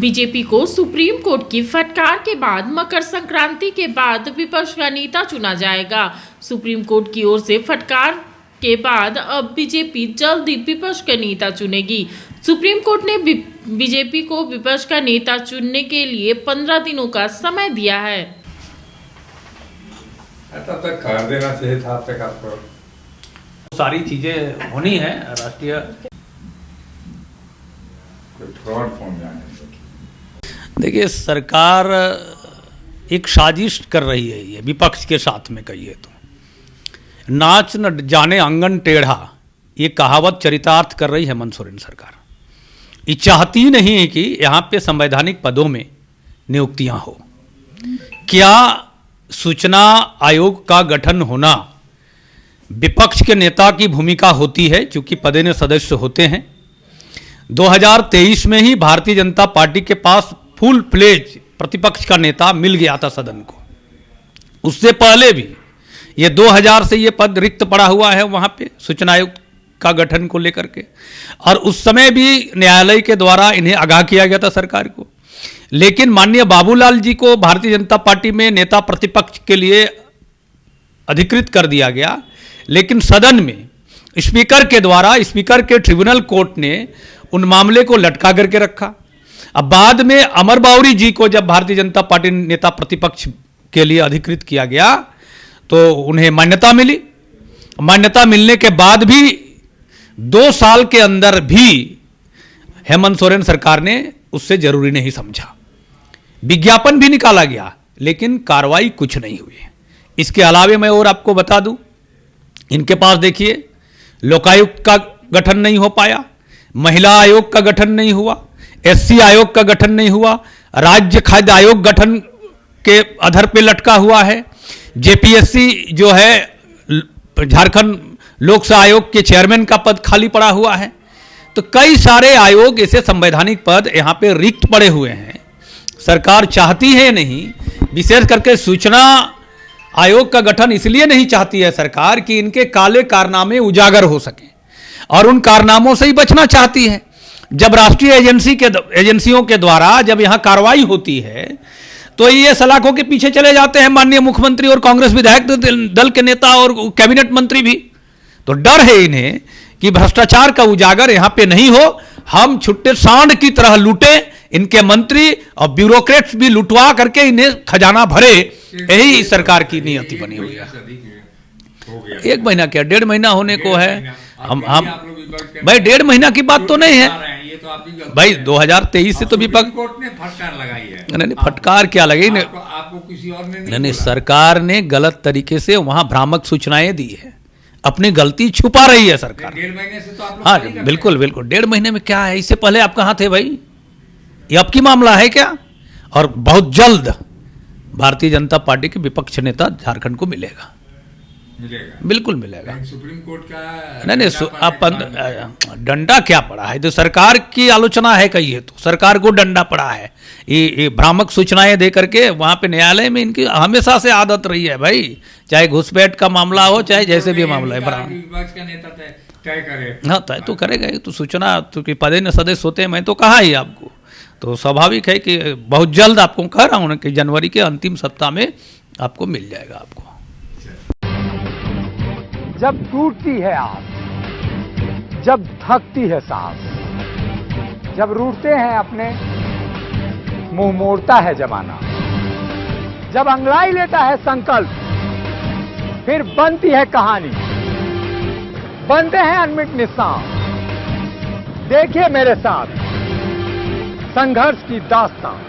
BJP को supreme court की फटकार के बाद मकर संक्रांति के बाद विपक्ष का नेता चुना जाएगा। सुप्रीम कोर्ट की ओर से फटकार के बाद अब बीजेपी जल्द ही विपक्ष का नेता चुनेगी। सुप्रीम कोर्ट ने बीजेपी को विपक्ष का नेता चुनने के लिए 15 दिनों का समय दिया है। तब तक कर देना चाहिए था, अब तक आपको सारी चीजें होनी है। राष्ट्रीय फ्रॉड फोन जाने देखिए, सरकार एक साजिश कर रही है, ये विपक्ष के साथ में कहिए तो नाच न जाने आंगन टेढ़ा, ये कहावत चरितार्थ कर रही है हेमंत सोरेन सरकार। ये चाहती नहीं है कि यहाँ पे संवैधानिक पदों में नियुक्तियां हो। क्या सूचना आयोग का गठन होना विपक्ष के नेता की भूमिका होती है, चूंकि पदेन सदस्य होते हैं। 2023 में ही भारतीय जनता पार्टी के पास फुल फ्लेज प्रतिपक्ष का नेता मिल गया था सदन को। उससे पहले भी ये 2000 से ये पद रिक्त पड़ा हुआ है वहाँ पे सूचना आयोग का गठन को लेकर के, और उस समय भी न्यायालय के द्वारा इन्हें आगाह किया गया था सरकार को। लेकिन माननीय बाबूलाल जी को भारतीय जनता पार्टी में नेता प्रतिपक्ष के लिए अधिकृत कर दिया गया, लेकिन सदन में स्पीकर के द्वारा, स्पीकर के ट्रिब्यूनल कोर्ट ने उन मामले को लटका करके रखा। अब बाद में अमर बाउरी जी को जब भारतीय जनता पार्टी नेता प्रतिपक्ष के लिए अधिकृत किया गया तो उन्हें मान्यता मिली। मान्यता मिलने के बाद भी 2 साल के अंदर भी हेमंत सोरेन सरकार ने उससे जरूरी नहीं समझा। विज्ञापन भी निकाला गया, लेकिन कार्रवाई कुछ नहीं हुई। इसके अलावे मैं और आपको बता दूं, इनके पास देखिए लोकायुक्त का गठन नहीं हो पाया, महिला आयोग का गठन नहीं हुआ, एससी आयोग का गठन नहीं हुआ, राज्य खाद्य आयोग गठन के आधार पे लटका हुआ है, जेपीएससी जो है झारखंड लोक सेवा आयोग के चेयरमैन का पद खाली पड़ा हुआ है। तो कई सारे आयोग ऐसे संवैधानिक पद यहाँ पे रिक्त पड़े हुए हैं। सरकार चाहती है नहीं, विशेष करके सूचना आयोग का गठन इसलिए नहीं चाहती है सरकार कि इनके काले कारनामे उजागर हो सके, और उन कारनामों से ही बचना चाहती है। जब राष्ट्रीय एजेंसियों के द्वारा जब यहाँ कार्रवाई होती है तो ये सलाखों के पीछे चले जाते हैं माननीय मुख्यमंत्री और कांग्रेस विधायक दल के नेता और कैबिनेट मंत्री भी। तो डर है इन्हें कि भ्रष्टाचार का उजागर यहाँ पे नहीं हो, हम छुट्टे सांड की तरह लूटे, इनके मंत्री और ब्यूरोक्रेट्स भी लुटवा करके इन्हें खजाना भरे। यही सरकार की नियति बनी हुई है। 1 महीना क्या, 1.5 महीना होने को है। हम भाई 1.5 महीना की बात तो नहीं है भाई। 2023 से तो विपक्ष कोर्ट ने फटकार लगाई है। नहीं, फटकार क्या लगी? आपको किसी और ने नहीं, सरकार ने गलत तरीके से वहां भ्रामक सूचनाएं दी है, अपनी गलती छुपा रही है सरकार। 1.5 महीने से तो आप लोग हाँ बिल्कुल बिल्कुल, 1.5 महीने में क्या है? इससे पहले आप कहाँ थे भाई? ये आपकी मामला है क्या? और बहुत जल्द भारतीय जनता पार्टी के विपक्ष नेता झारखंड को मिलेगा, बिल्कुल मिलेगा। सुप्रीम कोर्ट का नहीं, आप डंडा क्या पड़ा है? तो सरकार की आलोचना है कहिए तो सरकार को डंडा पड़ा है। ये भ्रामक सूचनाएं दे करके वहां पे न्यायालय में इनकी हमेशा से आदत रही है भाई, चाहे घुसपैठ का मामला हो चाहे जैसे भी मामला है। विपक्ष का नेता तय करे, हाँ तय तो करेगा। तो सूचना तो कि पदेन सदस्य होते हैं, मैं तो कहा ही आपको। तो स्वाभाविक है कि बहुत जल्द आपको कह रहा हूँ कि जनवरी के अंतिम सप्ताह में आपको मिल जाएगा। आपको जब टूटती है आस, जब थकती है सांस, जब रूठते हैं अपने, मुंह मोड़ता है जमाना, जब अंगड़ाई लेता है संकल्प, फिर बनती है कहानी, बनते हैं अनमिट निशान। देखिए मेरे साथ संघर्ष की दास्तान।